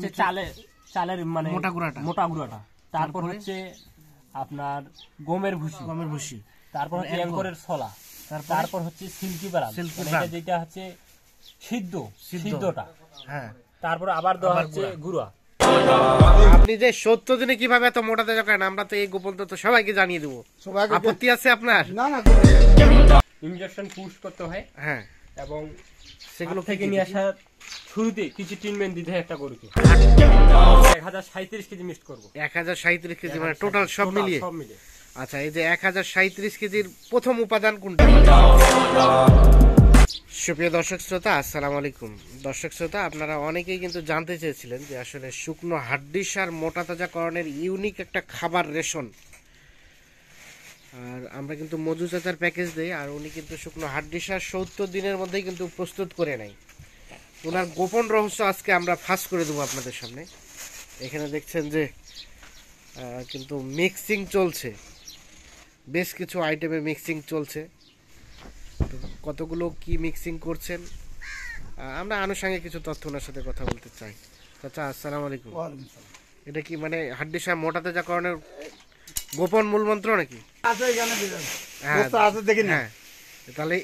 হচ্ছে চালের মানে মোটা গুঁড়াটা, তারপর হচ্ছে আপনার গমের ভুসি, তারপর হচ্ছে অ্যাঙ্করের ছলা, তারপর হচ্ছে সিল্কি বারাম, যেটা হচ্ছে সিদ্ধটা, হ্যাঁ, তারপর আবার দেওয়া হচ্ছে গুঁড়া। আপনি যে 70 দিনে কিভাবে এত মোটা তাজা করেন আমরা তো এই গোপন তথ্য সবাইকে জানিয়ে দেবো। আপত্তি আছে আপনার? না না, ইনজেকশন পুশ করতে হয়, হ্যাঁ, এবং সেগুলো থেকে নিয়ে আসার শুরুতে কিছু ট্রিটমেন্ট দিতে হয় একটা গরুকে। 1037 কেজি মিক্স করবো। 1037 কেজি মানে টোটাল সব মিলিয়ে? আচ্ছা, এই যে 1037 কেজির প্রথম উপাদান কোনটা? সুপ্রিয় দর্শক শ্রোতা, আসসালামু আলাইকুম। দর্শক শ্রোতা, আপনারা অনেকেই কিন্তু জানতে চেয়েছিলেন যে আসলে শুকনো হাড্ডিসার মোটা তাজাকরণের ইউনিক একটা খাবার রেশন, আর আমরা কিন্তু মজু চাচার প্যাকেজ দিই, আর উনি কিন্তু শুকনো হাড্ডিসার 70 দিনের মধ্যেই কিন্তু প্রস্তুত করে নেয়। ওনার গোপন রহস্য আজকে আমরা ফাঁস করে দেবো আপনাদের সামনে। এখানে দেখছেন যে কিন্তু মিক্সিং চলছে, বেশ কিছু আইটেমে মিক্সিং চলছে। তো কতগুলো কি মিক্সিং করছেন আমরা আনুষঙ্গিক কিছু তথ্য ওনার সাথে কথা বলতে চাই। চাচা, আসসালামু আলাইকুম। এটা কি মানে হাড্ডিসা মোটা তাজাকরণের গোপন মূলমন্ত্র নাকি? হ্যাঁ, তাহলে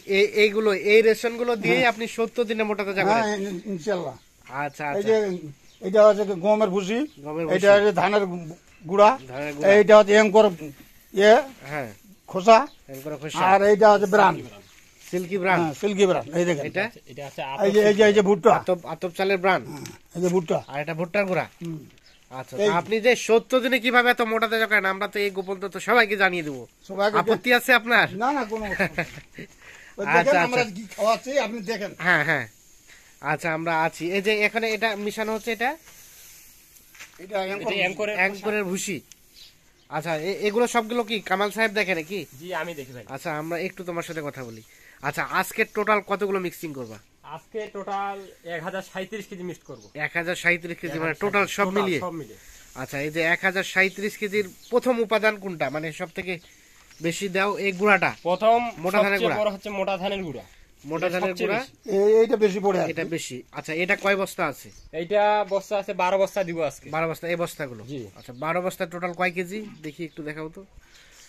এইগুলো এই রেশন গুলো দিয়ে আপনি 70 দিনে মোটা তাজা করেন ইনশাআল্লাহ। আচ্ছা, এটা হচ্ছে গমের ভুসি, এটা হচ্ছে ধানের গুঁড়া, এইটা হচ্ছে অ্যাঙ্কর হ্যাঁ খোসা, আর এইটা হচ্ছে bran, silky bran. Silky bran. এই দেখেন, এটা আছে এই যে ভুট্টা, আতপ চালের ব্রান, এই যে ভুট্টা, আর এটা ভুট্টার গুঁড়া। আচ্ছা, আপনি যে 70 দিনে কিভাবে এত মোটা তাজা করেন আমরা তো এই গোপন তথ্য সবাইকে জানিয়ে দেবো। আপত্তি আছে আপনার? না না, কোনো আচ্ছা, আমরা কি খাওয়াচ্ছি আপনি দেখেন। হ্যাঁ হ্যাঁ, আচ্ছা, আমরা আছি। এই যে এখানে এটা মিশানো হচ্ছে, এটা অ্যাঙ্করের ভুসি। আচ্ছা, এগুলো সবগুলো কি কামাল সাহেব দেখে নাকি? জি, আমি দেখি ভাই। আচ্ছা, আমরা একটু তোমার সাথে কথা বলি। আচ্ছা, আজকে টোটাল কতগুলো মিক্সিং করবা? আজকে টোটাল 1037 কেজি মিক্স করব। 1037 কেজি মানে টোটাল সব মিলিয়ে? আচ্ছা, এই যে 1037 কেজির প্রথম উপাদান কোনটা, মানে সব থেকে বেশি দাও? এই গুঁড়াটা প্রথম মোটা ধানের গুঁড়া, বড় হচ্ছে মোটা ধানের গুঁড়া। মোটা ধানের গুঁড়া এইটা বেশি পড়ে, এটা বেশি। আচ্ছা, এটা কয় বস্তা আছে? এইটা বস্তা আছে 12 বস্তা দিব আজকে। 12 বস্তা এই বস্তাগুলো? জি। আচ্ছা, 12 বস্তা টোটাল কয় কেজি দেখি একটু দেখাও তো।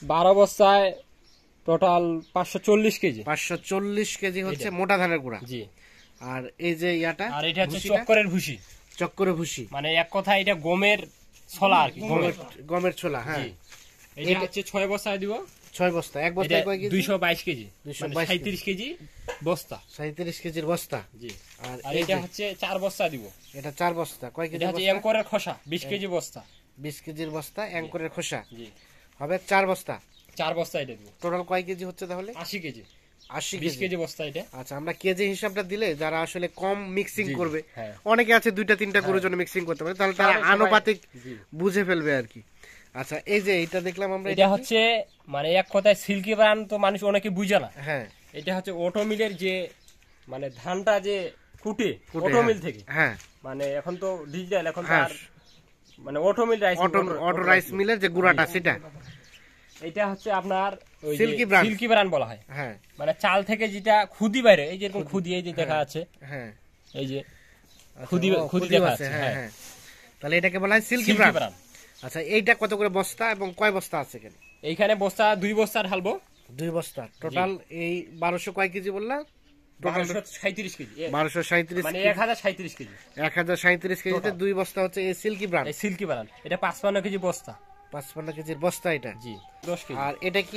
12 বস্তায় টোটাল 540 কেজি। 540 কেজি হচ্ছে মোটা ধানের গুঁড়া। জি। আর এই যে ইয়াটা, আর এটা হচ্ছে চক্করের ভুসি। চক্করের ভুসি মানে এক কথা এটা গমের ছোলা আর কি, গমের ছোলা। হ্যাঁ, এটা হচ্ছে 6 বস্তায় দিব। 6 বস্তা। এক বস্তায় কয় কেজি? 222 কেজি, 37 কেজি বস্তা। 37 কেজির বস্তা। জি। আর এটা হচ্ছে 4 বস্তা দিব। এটা 4 বস্তা। কয় কেজি? এটা হচ্ছে অ্যাঙ্করের খোসা, 20 কেজি বস্তা। 20 কেজির বস্তা অ্যাঙ্করের খোসা। জি। হবে 4 বস্তা। 4 বস্তা এটা দিব। টোটাল কয় কেজি হচ্ছে তাহলে? 80 কেজি। 80 20 কেজি বস্তা এটা। আচ্ছা, আমরা কেজি হিসাবটা দিলে যারা আসলে কম মিক্সিং করবে, অনেকে আছে 2টা-3টা গরুর জন্য মিক্সিং করতে পারে, তাহলে তারা আনুপাতিক বুঝে ফেলবে আর কি। আচ্ছা, এই যে এটা দেখলাম আমরা, এটা হচ্ছে মানে এক কথায় সিল্কি ব্রান তো মানুষ অনেকে বুঝে না। হ্যাঁ, এটা হচ্ছে অটো মিলের যে মানে ধানটা যে কুটে অটো মিল থেকে। হ্যাঁ, মানে এখন তো ডিজিটাল, এখন তো আর মানে auto mill rice, auto rice মিলের যে গুঁড়াটা সেটা। এটা হচ্ছে আপনার ওই সিল্কি ব্রান বলা হয়। হ্যাঁ, মানে চাল থেকে যেটা খুদি বাইরে, এই যে এরকম খুদি, এই যে দেখা আছে, হ্যাঁ, এই যে খুদি দেখা আছে। হ্যাঁ হ্যাঁ, তাহলে এটাকে বলা হয় সিল্কি ব্রান। আচ্ছা, এইটা কত করে বস্তা এবং কয় বস্তা আছে এখানে? এইখানে বস্তা 2 বস্তা ঢালবো। 2 বস্তা। টোটাল এই 1200 কয় কেজি বললা? 1237 কেজি। 1237 মানে 1037 কেজি। 1037 কেজিতে 2 বস্তা হচ্ছে এই সিল্কি ব্রান। এই সিল্কি ব্রান এটা 55 কেজি বস্তা। 55 কেজির বস্তা এটা? জি, 10 কেজি। আর এটা কি?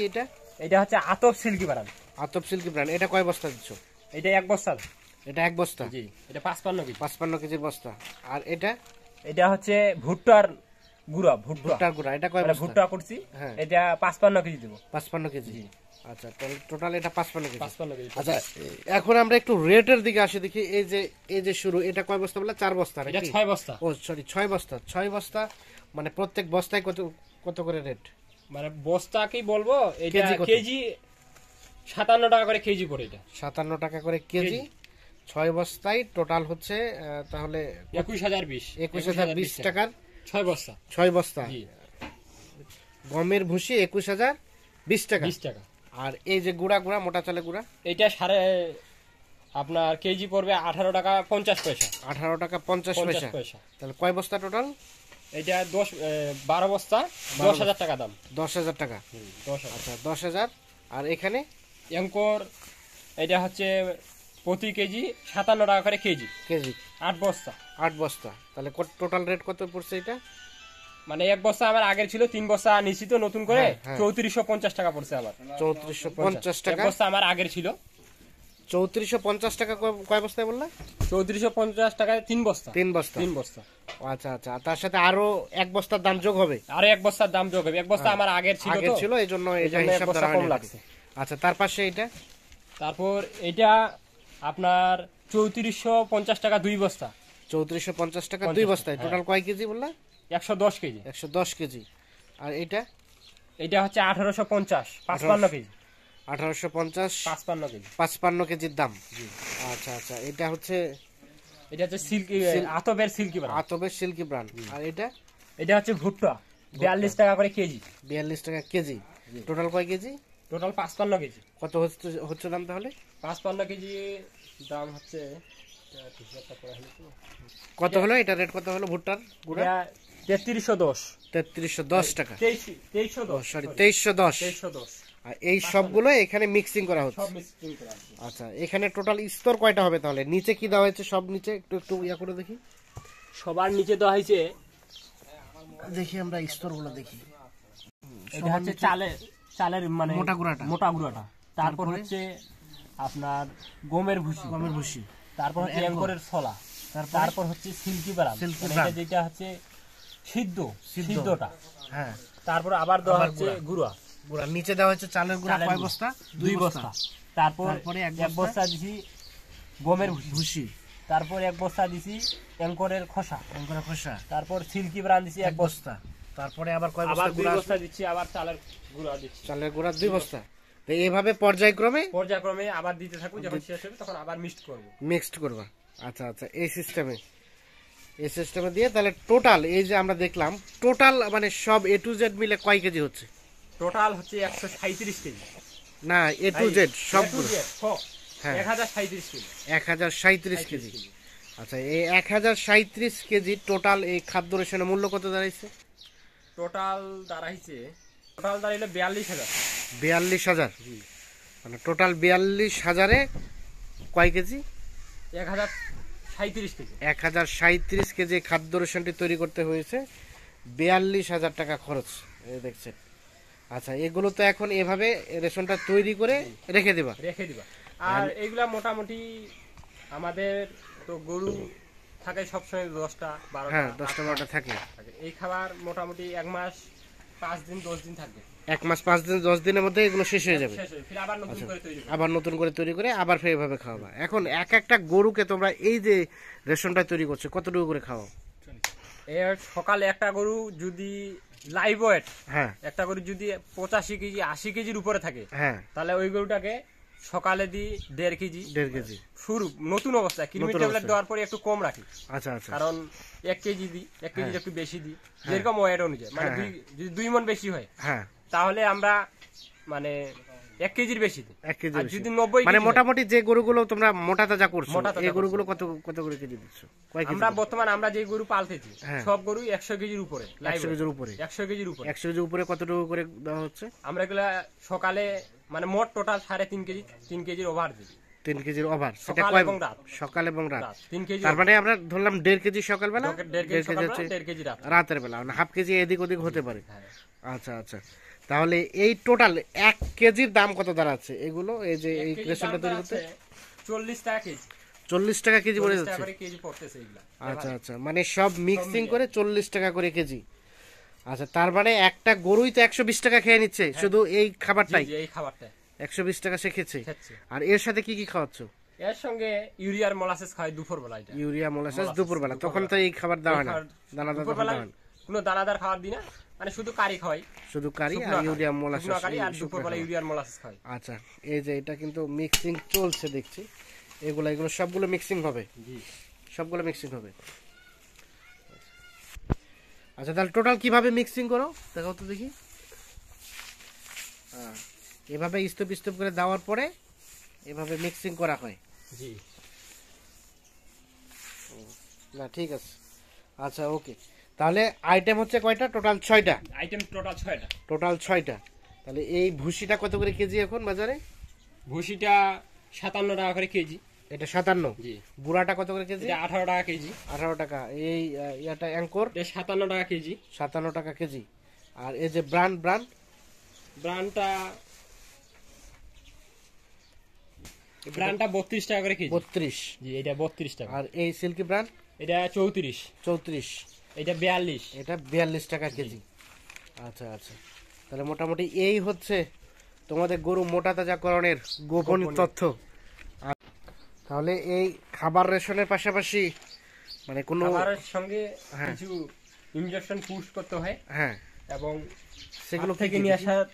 এটা হচ্ছে আতপ সিল্কি ব্রান। আতপ সিল্কি ব্রান। এটা কয় বস্তা দিচ্ছ? এটা 1 বস্তা। এটা 1 বস্তা? জি। এটা 55 কেজি। 55 কেজির বস্তা। আর এটা হচ্ছে ভুট্টার গুঁড়া, ভুট্টার গুঁড়া। এটা কয় বস্তা? ভুট্টা করছি, এটা 55 কেজি দেব। 55 কেজি। আচ্ছা, টোটাল এটা 55 কেজি। 55 কেজি। আচ্ছা, এখন আমরা একটু রেটের দিকে আসি, দেখি এই যে শুরু, এটা কয় বস্তা বললা? 4 বস্তা নাকি? এটা 6 বস্তা। ও সরি, 6 বস্তা। 6 বস্তা মানে প্রত্যেক বস্তায় কত করে রেট? মানে বস্তা কি বলবো, এটা কেজি 57 টাকা করে কেজি পড়ে। এটা 57 টাকা করে কেজি। 6 বস্তায় টোটাল হচ্ছে তাহলে 21,020 টাকার 6 বস্তা। 6 বস্তা। গমের ভুসি 21,020 টাকা। 20 টাকা। আর এই যে গুঁড়া মোটা চালের গুঁড়া, এটা আপনার কেজি পড়বে 18 টাকা 50 পয়সা। 18 টাকা 50 পয়সা। তাহলে কয় বস্তা টোটাল? এটা 12 বস্তা 10,000 টাকা দাম। 10,000 টাকা। 10,000। আচ্ছা 10,000। আর এখানে অ্যাঙ্কর এটা হচ্ছে প্রতি কেজি 57 টাকা করে কেজি। 8 বস্তা। 8 বস্তা। তাহলে টোটাল রেট কত পড়ছে এটা? মানে এক বস্তা আমার আগের ছিল, 3 বস্তা নিশ্চিত নতুন করে 3450 টাকা পড়ছে আমার। 3450 টাকা। এক বস্তা আমার আগের ছিল। 3450 টাকা কয় বস্তায় বললা? 3450 টাকায় 3 বস্তা। 3 বস্তা। 3 বস্তা। আচ্ছা আচ্ছা। তার সাথে আরো এক বস্তার দাম যোগ হবে? আরো এক বস্তার দাম যোগ হবে। এক বস্তা আমার আগের ছিল, এইজন্য এটা হিসাব ধরা কম লাগছে। আচ্ছা তার পাশে এটা? তারপর এটা আপনার 3450 টাকা 2 বস্তা। 3450 টাকা 2 বস্তায়। টোটাল কয় কেজি বললা? 110 কেজি। 110 কেজি। আর এটা? এটা হচ্ছে 1850 55 কেজি। 1850 55 কেজি। 55 কেজির দাম। আচ্ছা আচ্ছা। এটা হচ্ছে সিল্কি আতবের সিল্কি ব্রান্ড। আতবের সিল্কি ব্রান্ড। আর এটা হচ্ছে ভুট্টা 42 টাকা করে কেজি। 42 টাকা কেজি। টোটাল কয় কেজি? Total 55 KG. কত হচ্ছে দাম তাহলে? 55 কেজি দাম হচ্ছে কত হলো? এটা রেট কত হলো ভুট্টার গুঁড়া? 3310। 3310 টাকা। 2310 সরি 2310। 2310। আর এই সবগুলো এখানে মিক্সিং করা হচ্ছে। সব মিক্সিং করা আছে। আচ্ছা এখানে টোটাল স্তর কয়টা হবে তাহলে? নিচে কি দেওয়া হয়েছে? সব নিচে একটু ইয়া করে দেখি। সবার নিচে দেওয়া হয়েছে, দেখি আমরা স্তরগুলো দেখি। এটা হচ্ছে চালের মানে মোটা গুঁড়াটা। তারপর হচ্ছে আপনার গমের ভুসি। তারপর হচ্ছে অ্যাঙ্করের ছলা। তারপর হচ্ছে সিল্কি ব্রান্ড, যেটা হচ্ছে সিদ্ধটা। হ্যাঁ। তারপর আবার দেওয়া হচ্ছে গুঁড়া। নিচে দেওয়া হচ্ছে চালের গুঁড়া। কয় বস্তা? 2 বস্তা। তারপরে এক বস্তা দিছি গমের ভুসি। তারপর এক বস্তা দিছি অ্যাঙ্করের খোসা। তারপর সিল্কি ব্রান্ড দিছি 1 বস্তা। তারপরে আবার কয় বস্তা? আবার 2 বস্তা দিচ্ছি। আবার চালের গুঁড়া দিচ্ছি। চালের গুঁড়া 2 বস্তা। তো এইভাবে পর্যায়ক্রমে আবার দিতে থাকবো। যখন শেষ হবে তখন আবার মিক্সড করবা। আচ্ছা আচ্ছা। এই সিস্টেমে দিয়ে তাহলে টোটাল এই যে আমরা দেখলাম, টোটাল মানে সব A to Z মিলে কয় কেজি হচ্ছে? টোটাল হচ্ছে 137 কেজি। না A to Z সবগুলো? হ্যাঁ 1037 কেজি। 1037 কেজি। আচ্ছা এই 1037 কেজি টোটাল এই খাদ্য রেশনের মূল্য কত দাঁড়াইছে? টোটাল দাঁড়াইলো 42,000। 42,000। মানে টোটাল 42,000-এ কয় কেজি? 1037 কেজি। 1037 কেজি খাদ্য রেশনটি তৈরি করতে হয়েছে 42,000 টাকা খরচ। এই দেখছেন। আচ্ছা এগুলো তো এখন এভাবে রেশনটা তৈরি করে রেখে দিবা। আর এগুলা মোটামুটি আমাদের তো গরু থাকে সবসময় 10টা 12টা। হ্যাঁ 10টা 12টা থাকে। এই খাবার মোটামুটি 1 মাস 5 দিন 10 দিন থাকবে। 1 মাস 5 দিন 10 দিনের মধ্যে এগুলো শেষ হয়ে যাবে। আবার নতুন করে তৈরি করে আবার ফের এভাবে খাওয়াবা। এখন এক একটা গরুকে তোমরা এই যে রেশনটা তৈরি করছো কতটুকু করে খাওয়াও? সকালে একটা গরু যদি লাইভ ওয়েট, হ্যাঁ একটা গরু যদি 85 কেজি 80 কেজির উপরে থাকে, হ্যাঁ তাহলে ওই গরুটাকে সকালে দিই 1.5 কেজি। শুরু নতুন অবস্থায় কৃমি ট্যাবলেট দেওয়ার পরে একটু কম রাখি। আচ্ছা আচ্ছা। কারণ 1 কেজি দিই, 1 কেজির একটু বেশি দিই, যেরকম ওয়েট অনুযায়ী। মানে যদি 2 মণ বেশি হয় তাহলে আমরা মানে 1 কেজির বেশি দিই। আর যদি 90 মানে মোটামুটি যে গরুগুলো তোমরা মোটা তাজা করছো এই গরুগুলো কত করে কেজি দিচ্ছ? আমরা বর্তমানে আমরা যে গরু পালতেছি সব গরু 100 কেজির উপরে। 100 কেজির উপরে? 100 কেজির উপরে। 100 কেজির উপরে কতটুকু করে দেওয়া হচ্ছে? আমরা এগুলা সকালে মানে মোট টোটাল 3.5 কেজি, 3 কেজির ওভার দিই। 3 কেজির ওভার। সেটা সকাল এবং রাত 3 কেজি। তার মানে আমরা ধরলাম 1.5 কেজি সকালবেলা, 1.5 কেজি রাতের বেলা, মানে হাফ কেজি এদিক ওদিক হতে পারে। আচ্ছা আচ্ছা। তাহলে এই টোটাল 1 কেজির দাম কত দাঁড়াচ্ছে এগুলো? এই যে এই রেশনটা তৈরি করতে 40 টাকা কেজি। 40 টাকা কেজি পড়ে যাচ্ছে। আচ্ছা আচ্ছা। মানে সব মিক্সিং করে 40 টাকা করে কেজি। আচ্ছা তার মানে একটা গরুই তো 120 টাকা খেয়ে নিচ্ছে শুধু এই খাবারটাই? এই খাবারটা 120 টাকা সে খেচ্ছে। আর এর সাথে কি কি খাওয়াচ্ছ? এর সঙ্গে ইউরিয়ার মোলাসেস খাই দুপুরবেলা। ইউরিয়া মোলাসেস দুপুরবেলা? তখন তো এই খাবার দেওয়া না, দানাদার খাবার দেওয়া না? কোনো দানাদার খাবার দিই না, মানে শুধু কারি খাওয়াই। শুধু কারি আর ইউরিয়া মোলাসেস। আর দুপুরবেলা ইউরিয়ার মোলাসেস খাই। আচ্ছা এই যে এটা কিন্তু মিক্সিং চলছে দেখছি। এগুলো সবগুলো মিক্সিং হবে? জি সবগুলো মিক্সিং হবে। আচ্ছা তাহলে টোটাল কিভাবে মিক্সিং করো দেখাও তো দেখি। এভাবে স্তূপ করে দেওয়ার পরে এভাবে মিক্সিং করা হয়। জি না ঠিক আছে, আচ্ছা ওকে। তাহলে আইটেম হচ্ছে কয়টা? টোটাল 6টা আইটেম, টোটাল 6টা। টোটাল 6টা। তাহলে এই ভুসিটা কত করে কেজি এখন বাজারে? ভুসিটা 57 টাকা করে কেজি। এটা 57। জি। বুড়াটা কত করে কেজি? এটা 18 টাকা কেজি। 18 টাকা। এই ইয়াটা অ্যাঙ্কর? এটা 57 টাকা কেজি। 57 টাকা কেজি। আর এই যে ব্রান্ডটা ব্র্যান্ডটা 32 টাকা করে কেজি। 32। জি, এটা 32 টাকা। আর এই সিল্কি ব্র্যান্ড? এটা 34। 34। এটা 42। এটা 42 টাকা কেজি। আচ্ছা আচ্ছা, তাহলে মোটামুটি এই হচ্ছে তোমাদের গরু মোটা তাজাকরণের গোপন তথ্য। তাহলে এই খাবার রেশনের পাশাপাশি মানে কোনো খাবারের সঙ্গে কিছু ইনজেকশন পুশ করতে হয়। হ্যাঁ, এবং সেগুলো থেকে নিয়ে আসার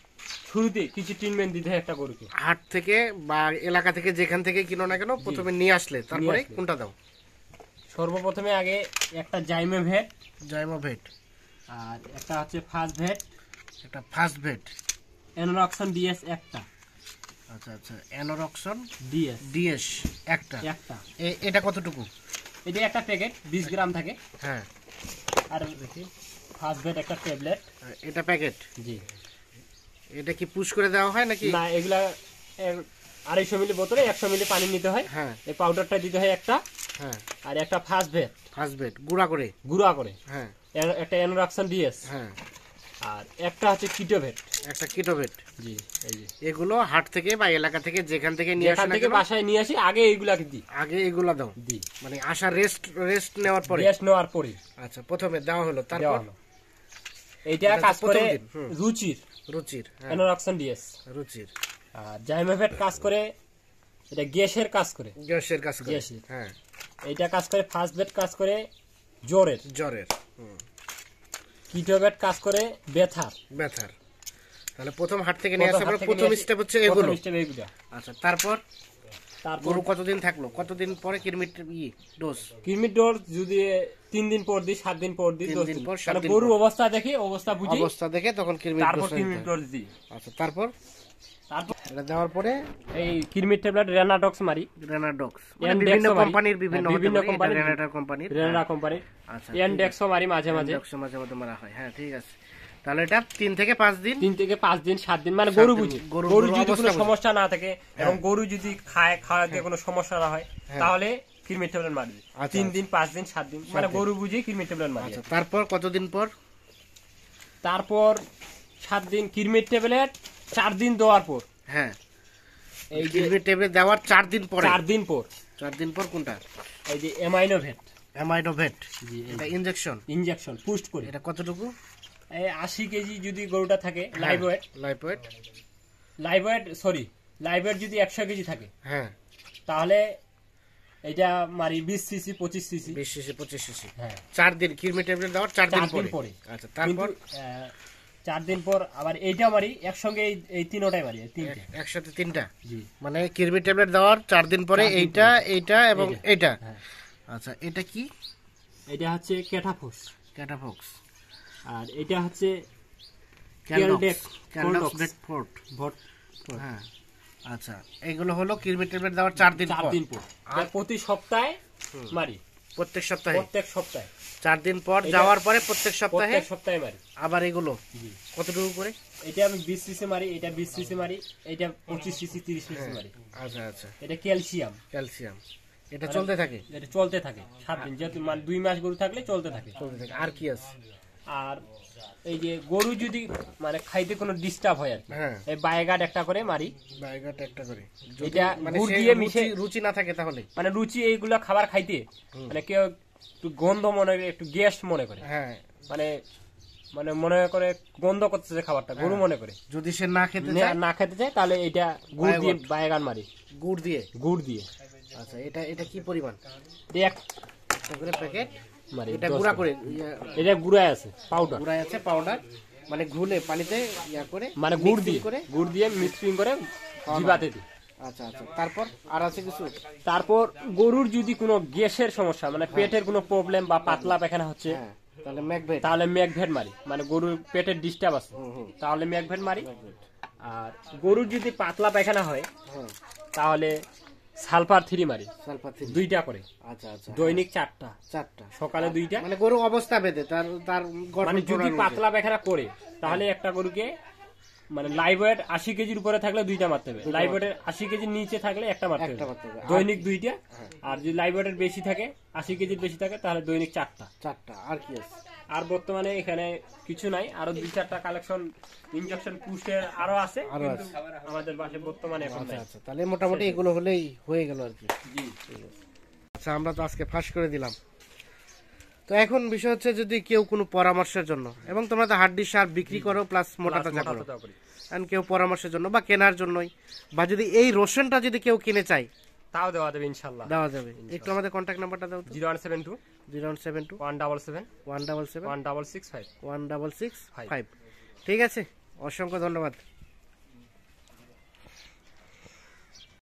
শুরুতে কিছু ট্রিটমেন্ট দিতে হয় একটা গরুকে। হাট থেকে বা এলাকা থেকে যেখান থেকে কিনো না কেন, প্রথমে নিয়ে আসলে তারপরে কোনটা দাও? সর্বপ্রথমে আগে একটা জাইমোভেট, আর একটা হচ্ছে ফাস্টভেট, একটা ফাস্টভেট, এনোরক্সন ডিএস একটা। আচ্ছা আচ্ছা, এনোরক্সন ডিএস একটা। এটা কতটুকু? এটা একটা প্যাকেট 20 গ্রাম থাকে। হ্যাঁ। আর দেখি ফাস্টভেট একটা ট্যাবলেট। এটা প্যাকেট? জি। এটা কি পুশ করে দেওয়া হয় নাকি? না, এগুলা 250 মিলি বোতলে 100 মিলি পানি নিতে হয়। হ্যাঁ। এই পাউডারটা দিতে হয় একটা। হ্যাঁ। আর একটা ফাস্টভেট গুঁড়া করে। হ্যাঁ। একটা এনোরক্সন ডিএস। হ্যাঁ। আর একটা হচ্ছে কিটোভেট। জি, এই যে এগুলো হাট থেকে বা এলাকা থেকে যেখান থেকে নিয়ে আসা, থেকে বাসায় নিয়ে আসি, আগে এইগুলাকে দিই। আগে এগুলা দাও? দিই মানে আসা রেস্ট নেওয়ার পরে। আচ্ছা, প্রথমে দেওয়া হলো, তারপর এইটা কাজ করে রুচির এনোরক্সন ডিএস। আর জাইমোভেট কাজ করে, এটা গ্যাসের কাজ করে। হ্যাঁ। এইটা কাজ করে ফাস্টভেট কাজ করে জ্বরের। কিটোভেট কাজ করে ব্যথার। তাহলে প্রথম হাট থেকে নিয়ে আসার পর প্রথম স্টেপ হচ্ছে এগুলো। আচ্ছা, তারপর গরু কতদিন থাকলো, কতদিন পরে কিরমিট ডোজ? যদি 3 দিন পর দিই, 7 দিন পর দিই, 10 দিন পর। গরু অবস্থা দেখে তখন কিরমিট ডোজ দিই। আচ্ছা, তারপর এটা দেওয়ার পরে এই কিরমিট ট্যাবলেট রেনাডক্স মারি। বিভিন্ন কোম্পানির রেনা কোম্পানির। আচ্ছা, এনডেক্সও মারি মাঝে মাঝে মারা হয়। হ্যাঁ, ঠিক আছে। তাহলে এটা 3 থেকে 5 দিন, 7 দিন, মানে গরু বুঝি। গরু যদি কোনো সমস্যা না থাকে এবং গরু যদি খাওয়াতে কোনো সমস্যা না হয়, তাহলে কিরমিট ট্যাবলেট মারবে। 3 দিন, 5 দিন, 7 দিন, মানে গরু বুঝি কিরমিট ট্যাবলেট মারি। তারপর কতদিন পর? তারপর 7 দিন কিরমিট ট্যাবলেট, 4 দিন দেওয়ার পর। হ্যাঁ, এই কিরমিট ট্যাবলেট দেওয়ার 4 দিন পর। 4 দিন পর কোনটা? এই যে অ্যামাইনোভেট। জি, এটা ইনজেকশন পুশ করে। এটা কতটুকু? এই 80 কেজি যদি গরুটা থাকে, লাইভ ওয়েট যদি 100 কেজি থাকে, হ্যাঁ, তাহলে এটা মারি 20 সিসি 25 সিসি। হ্যাঁ, 4 দিন কিরমিট ট্যাবলেট দেওয়ার 4 দিন পরে। আচ্ছা, তারপর 4 দিন পর আবার এইটা মারি একসঙ্গে, এই তিনটাই মারি, একসাথে 3টা। জি, মানে কিরমিট ট্যাবলেট দেওয়ার 4 দিন পরে এইটা এবং এইটা। আচ্ছা, এটা কি? এটা হচ্ছে ক্যাটাফক্স। আর এটা হচ্ছে হ্যাঁ। আচ্ছা, এইগুলো হলো কিরমিট ট্যাবলেট দেওয়ার 4 দিন পর। আর প্রতি সপ্তাহে মারি। প্রত্যেক সপ্তাহে 4 দিন পর যাওয়ার পরে প্রত্যেক সপ্তাহে মারি। আবার এগুলো কতটুকু করে? এটা আমি 20 সিসি মারি, এটা 20 সিসি মারি, এটা 25 সিসি 30 সিসি মারি। আচ্ছা আচ্ছা, এটা ক্যালসিয়াম। এটা চলতে থাকে 7 দিন, যেহেতু মানে 2 মাস গরু থাকলে চলতে থাকে। আর কি আছে? আর এই যে গরু যদি মানে খাইতে কোনো ডিস্টার্ব হয় আর কি, এই বায়োগার্ড একটা করে মারি। এটা গুড় দিয়ে মিশে, রুচি না থাকে তাহলে, মানে রুচি এইগুলা খাবার খাইতে মানে কেউ একটু গন্ধ মনে করে, একটু গ্যাস মনে করে। হ্যাঁ, মানে মনে করে গন্ধ করতেছে খাবারটা, গরু মনে করে। যদি সে না খেতে চায় তাহলে এটা গুড় দিয়ে বায়োগার্ড মারি। গুড় দিয়ে। আচ্ছা, এটা কি পরিমাণ? একটা করে প্যাকেট মারি। এটা গুঁড়া করে, এটা গুঁড়ায় আছে পাউডার, মানে ঘুলে পানিতে করে, মানে গুড় দিয়ে মিক্সিং করে জিবাতে দিই। আচ্ছা আচ্ছা, তারপর আর আছে কিছু? তারপর গরুর যদি কোনো গ্যাসের সমস্যা, মানে পেটের কোনো প্রবলেম বা পাতলা পায়খানা হচ্ছে, তাহলে ম্যাকভেট মারি। মানে গরুর পেটের ডিস্টার্ব আছে, তাহলে ম্যাকভেট মারি। আর গরুর যদি পাতলা পায়খানা হয়, তাহলে সালফার 3 মারি, সালফার 3 2টা করে। আচ্ছা আচ্ছা, দৈনিক 4টা, সকালে 2টা। মানে গরু অবস্থা ভেদে তার তার মানে যদি পাতলা পায়খানা করে তাহলে একটা গরুকে মানে লাইভ ওয়েট 80 কেজির উপরে থাকলে 2টা মারতে হবে, লাইভ ওয়েটের 80 কেজির নিচে থাকলে একটা মারতে হবে দৈনিক 2টা। আর যদি লাইভ ওয়েটের বেশি থাকে, 80 কেজির বেশি থাকে, তাহলে দৈনিক 4টা। আর কি আছে? আর বর্তমানে এখানে কিছু নাই, আরো 2-4টা কালেকশন ইনজেকশন পুশের আরো আছে, কিন্তু আমাদের পাশে বর্তমানে এখন নাই। আচ্ছা, তাহলে মোটামুটি এগুলো হলেই হয়ে গেল আর কি। জি, আচ্ছা, আমরা তো আজকে ফাঁস করে দিলাম। তো এখন বিষয় হচ্ছে, যদি কেউ কোনো পরামর্শের জন্য, এবং তোমরা তো হাড্ডি সার বিক্রি করো প্লাস মোটা তাজা করো, কারণ কেউ পরামর্শের জন্য বা কেনার জন্যই, বা যদি এই রসুনটা যদি কেউ কিনে চায় তাও দেওয়া যাবে ইনশাআল্লাহ, দেওয়া যাবে। একটু আমাদের কন্ট্যাক্ট নাম্বারটা দাও। 0172 177 177 166 5। ঠিক আছে, অসংখ্য ধন্যবাদ।